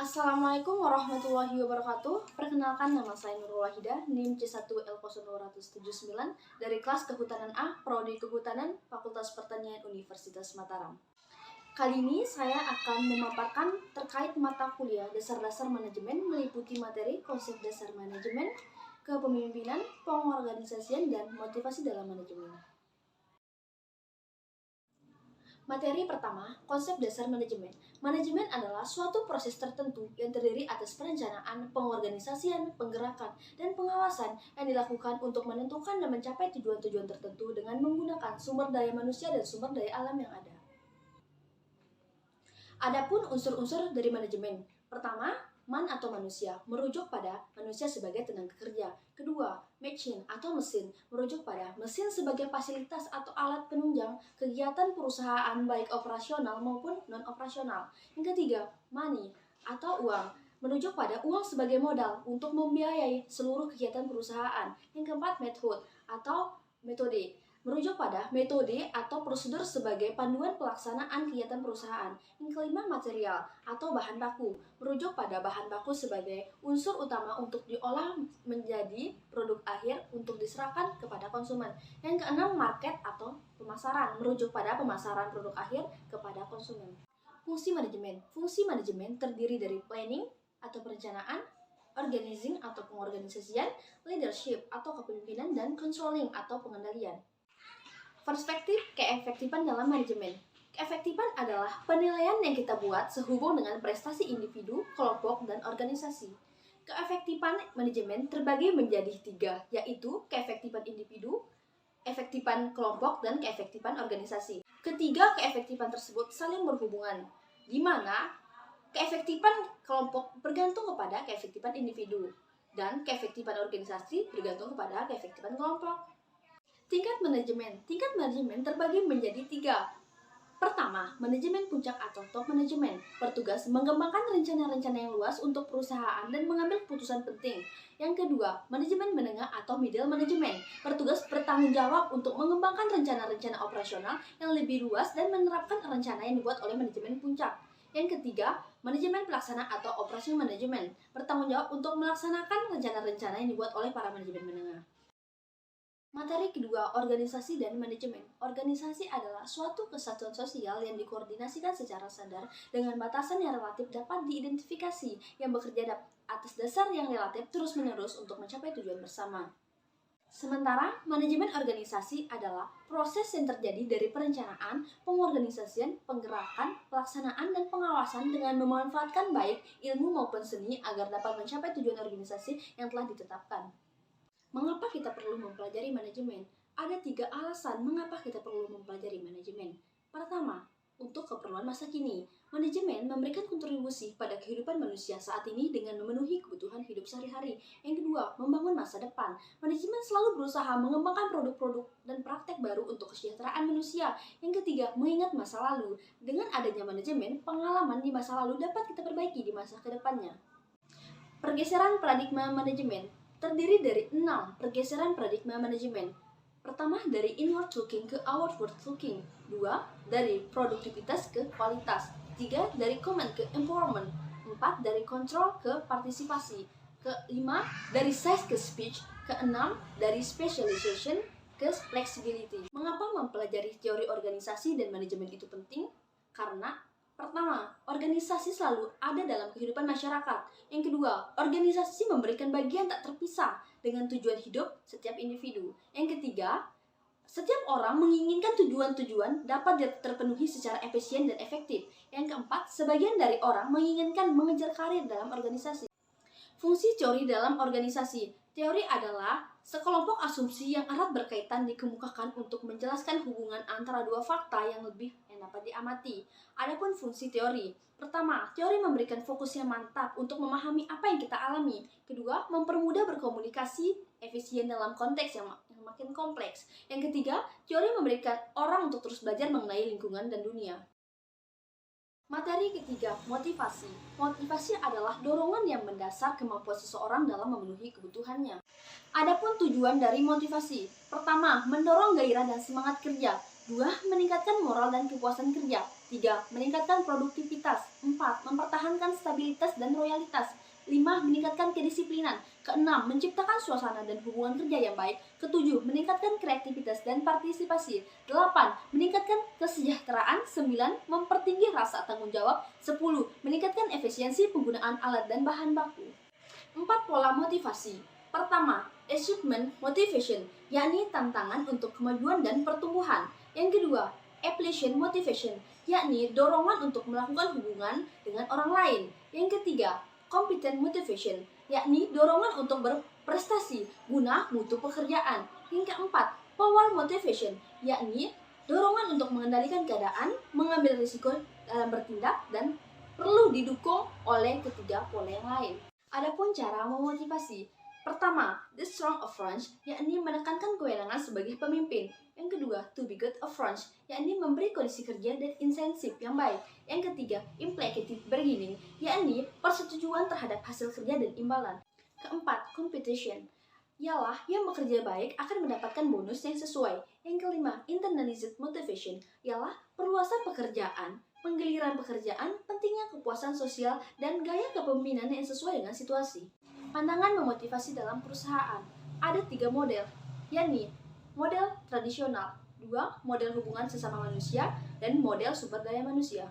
Assalamualaikum warahmatullahi wabarakatuh. Perkenalkan, nama saya Nurul Wahidah, NIM C1L0279 dari kelas Kehutanan A, Prodi Kehutanan, Fakultas Pertanian Universitas Mataram. Kali ini saya akan memaparkan terkait mata kuliah dasar-dasar manajemen meliputi materi konsep dasar manajemen, kepemimpinan, pengorganisasian, dan motivasi dalam manajemen. Materi pertama, konsep dasar manajemen. Manajemen adalah suatu proses tertentu yang terdiri atas perencanaan, pengorganisasian, penggerakan, dan pengawasan yang dilakukan untuk menentukan dan mencapai tujuan-tujuan tertentu dengan menggunakan sumber daya manusia dan sumber daya alam yang ada. Adapun unsur-unsur dari manajemen. Pertama, man atau manusia, merujuk pada manusia sebagai tenaga kerja. Kedua, machine atau mesin, merujuk pada mesin sebagai fasilitas atau alat penunjang kegiatan perusahaan baik operasional maupun non-operasional. Yang ketiga, money atau uang, merujuk pada uang sebagai modal untuk membiayai seluruh kegiatan perusahaan. Yang keempat, method atau metode, merujuk pada metode atau prosedur sebagai panduan pelaksanaan kegiatan perusahaan. Yang kelima, material atau bahan baku, merujuk pada bahan baku sebagai unsur utama untuk diolah menjadi produk akhir untuk diserahkan kepada konsumen. Yang keenam, market atau pemasaran, merujuk pada pemasaran produk akhir kepada konsumen. Fungsi manajemen. Fungsi manajemen terdiri dari planning atau perencanaan, organizing atau pengorganisasian, leadership atau kepemimpinan, dan controlling atau pengendalian. Perspektif keefektifan dalam manajemen. Keefektifan adalah penilaian yang kita buat sehubung dengan prestasi individu, kelompok, dan organisasi. Keefektifan manajemen terbagi menjadi 3, yaitu keefektifan individu, efektifan kelompok, dan keefektifan organisasi. Ketiga keefektifan tersebut saling berhubungan, di mana keefektifan kelompok bergantung kepada keefektifan individu, dan keefektifan organisasi bergantung kepada keefektifan kelompok. Tingkat manajemen. Tingkat manajemen terbagi menjadi 3. Pertama, manajemen puncak atau top manajemen, bertugas mengembangkan rencana-rencana yang luas untuk perusahaan dan mengambil keputusan penting. Yang kedua, manajemen menengah atau middle management, bertugas bertanggung jawab untuk mengembangkan rencana-rencana operasional yang lebih luas dan menerapkan rencana yang dibuat oleh manajemen puncak. Yang ketiga, manajemen pelaksana atau operation management, bertanggung jawab untuk melaksanakan rencana-rencana yang dibuat oleh para manajemen menengah. Materi kedua, organisasi dan manajemen. Organisasi adalah suatu kesatuan sosial yang dikoordinasikan secara sadar dengan batasan yang relatif dapat diidentifikasi, yang bekerja atas dasar yang relatif terus-menerus untuk mencapai tujuan bersama. Sementara, manajemen organisasi adalah proses yang terjadi dari perencanaan, pengorganisasian, penggerakan, pelaksanaan, dan pengawasan dengan memanfaatkan baik ilmu maupun seni agar dapat mencapai tujuan organisasi yang telah ditetapkan. Mengapa kita perlu mempelajari manajemen? Ada 3 alasan mengapa kita perlu mempelajari manajemen. Pertama, untuk keperluan masa kini. Manajemen memberikan kontribusi pada kehidupan manusia saat ini dengan memenuhi kebutuhan hidup sehari-hari. Yang kedua, membangun masa depan. Manajemen selalu berusaha mengembangkan produk-produk dan praktek baru untuk kesejahteraan manusia. Yang ketiga, mengingat masa lalu. Dengan adanya manajemen, pengalaman di masa lalu dapat kita perbaiki di masa kedepannya. Pergeseran paradigma manajemen terdiri dari 6 pergeseran paradigma manajemen. Pertama, dari inward looking ke outward looking. 2, dari produktivitas ke kualitas. 3, dari command ke empowerment. 4, dari control ke partisipasi. Ke-5, dari size ke speech. Ke-6, dari specialization ke flexibility. Mengapa mempelajari teori organisasi dan manajemen itu penting? Karena pertama, organisasi selalu ada dalam kehidupan masyarakat. Yang kedua, organisasi memberikan bagian tak terpisah dengan tujuan hidup setiap individu. Yang ketiga, setiap orang menginginkan tujuan-tujuan dapat terpenuhi secara efisien dan efektif. Yang keempat, sebagian dari orang menginginkan mengejar karir dalam organisasi. Fungsi teori dalam organisasi. Teori adalah sekelompok asumsi yang erat berkaitan dikemukakan untuk menjelaskan hubungan antara dua fakta yang dapat diamati. Adapun fungsi teori. Pertama, teori memberikan fokus yang mantap untuk memahami apa yang kita alami. Kedua, mempermudah berkomunikasi efisien dalam konteks yang makin kompleks. Yang ketiga, teori memberikan orang untuk terus belajar mengenai lingkungan dan dunia. Materi ketiga, motivasi. Motivasi adalah dorongan yang mendasar kemampuan seseorang dalam memenuhi kebutuhannya. Adapun tujuan dari motivasi. Pertama, mendorong gairah dan semangat kerja. 2, meningkatkan moral dan kepuasan kerja. 3. Meningkatkan produktivitas. 4. Mempertahankan stabilitas dan loyalitas. 5. Meningkatkan kedisiplinan. Keenam, menciptakan suasana dan hubungan kerja yang baik. Ketujuh, meningkatkan kreativitas dan partisipasi. 8. Meningkatkan kesejahteraan. 9. Mempertinggi rasa tanggung jawab. 10. Meningkatkan efisiensi penggunaan alat dan bahan baku. 4 pola motivasi. Pertama, achievement motivation, yakni tantangan untuk kemajuan dan pertumbuhan. Yang kedua, appreciation motivation, yakni dorongan untuk melakukan hubungan dengan orang lain. Yang ketiga, competent motivation, yakni dorongan untuk berprestasi guna mutu pekerjaan. Yang keempat, power motivation, yakni dorongan untuk mengendalikan keadaan, mengambil risiko dalam bertindak, dan perlu didukung oleh ketiga pola yang lain. Adapun cara memotivasi. Pertama, the strong approach, yakni menekankan kewenangan sebagai pemimpin. Yang kedua, to be good approach, yakni memberi kondisi kerja dan insentif yang baik. Yang ketiga, implicated bargaining, yakni persetujuan terhadap hasil kerja dan imbalan. Keempat, competition, ialah yang bekerja baik akan mendapatkan bonus yang sesuai. Yang kelima, internalized motivation, ialah perluasan pekerjaan, penggiliran pekerjaan, pentingnya kepuasan sosial, dan gaya kepemimpinan yang sesuai dengan situasi. Pandangan memotivasi dalam perusahaan. Ada 3 model, yakni model tradisional, 2 model hubungan sesama manusia, dan model sumber daya manusia.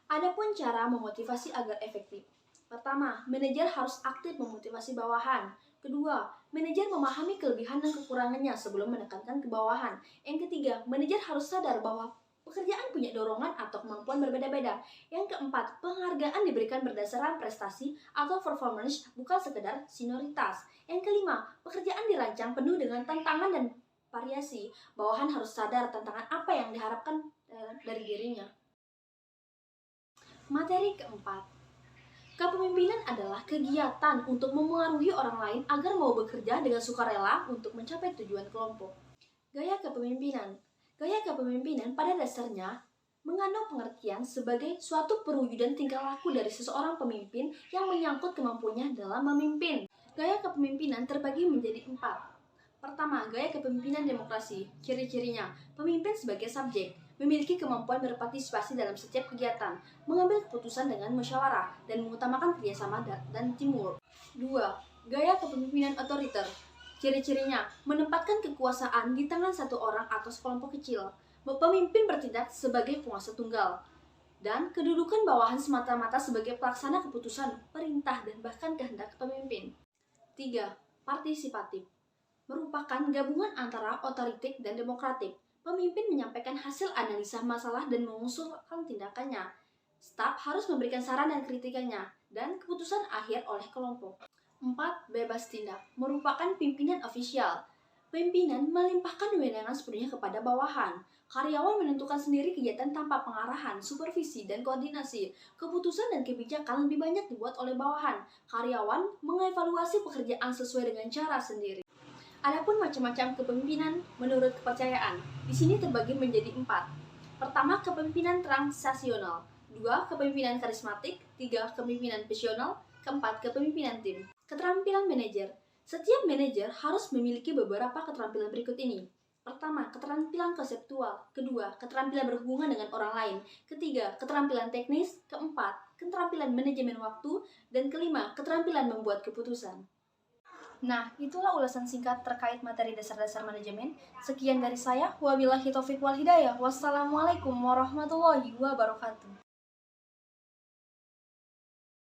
Adapun cara memotivasi agar efektif. Pertama, manajer harus aktif memotivasi bawahan. Kedua, manajer memahami kelebihan dan kekurangannya sebelum menekankan ke bawahan. Yang ketiga, manajer harus sadar bahwa pekerjaan punya dorongan atau kemampuan berbeda-beda. Yang keempat, penghargaan diberikan berdasarkan prestasi atau performance, bukan sekedar senioritas. Yang kelima, pekerjaan dirancang penuh dengan tantangan dan variasi. Bawahan harus sadar tantangan apa yang diharapkan dari dirinya. Materi keempat, kepemimpinan adalah kegiatan untuk memengaruhi orang lain agar mau bekerja dengan sukarela untuk mencapai tujuan kelompok. Gaya kepemimpinan. Gaya kepemimpinan pada dasarnya mengandung pengertian sebagai suatu perwujudan tingkah laku dari seseorang pemimpin yang menyangkut kemampuannya dalam memimpin. Gaya kepemimpinan terbagi menjadi 4. Pertama, gaya kepemimpinan demokrasi. Ciri-cirinya, pemimpin sebagai subjek, memiliki kemampuan berpartisipasi dalam setiap kegiatan, mengambil keputusan dengan musyawarah, dan mengutamakan kerjasama dan teamwork. 2. Gaya kepemimpinan otoriter. Ciri-cirinya, menempatkan kekuasaan di tangan satu orang atau sekelompok kecil. Pemimpin bertindak sebagai penguasa tunggal. Dan kedudukan bawahan semata-mata sebagai pelaksana keputusan, perintah, dan bahkan kehendak pemimpin. 3. Partisipatif. Merupakan gabungan antara otoritik dan demokratik. Pemimpin menyampaikan hasil analisa masalah dan mengusulkan tindakannya. Staf harus memberikan saran dan kritikannya, dan keputusan akhir oleh kelompok. 4. Bebas tindak. Merupakan pimpinan ofisial. Pimpinan melimpahkan wewenang sepenuhnya kepada bawahan. Karyawan menentukan sendiri kegiatan tanpa pengarahan, supervisi, dan koordinasi. Keputusan dan kebijakan lebih banyak dibuat oleh bawahan. Karyawan mengevaluasi pekerjaan sesuai dengan cara sendiri. Adapun macam-macam kepemimpinan menurut kepercayaan. Di sini terbagi menjadi 4. Pertama, kepemimpinan transaksional. 2. Kepemimpinan karismatik. 3. Kepemimpinan visional. 4. Kepemimpinan tim. Keterampilan manajer. Setiap manajer harus memiliki beberapa keterampilan berikut ini. Pertama, keterampilan konseptual. Kedua, keterampilan berhubungan dengan orang lain. Ketiga, keterampilan teknis. Keempat, keterampilan manajemen waktu. Dan kelima, keterampilan membuat keputusan. Nah, itulah ulasan singkat terkait materi dasar-dasar manajemen. Sekian dari saya. Wabillahi taufiq wal hidayah. Wassalamualaikum warahmatullahi wabarakatuh.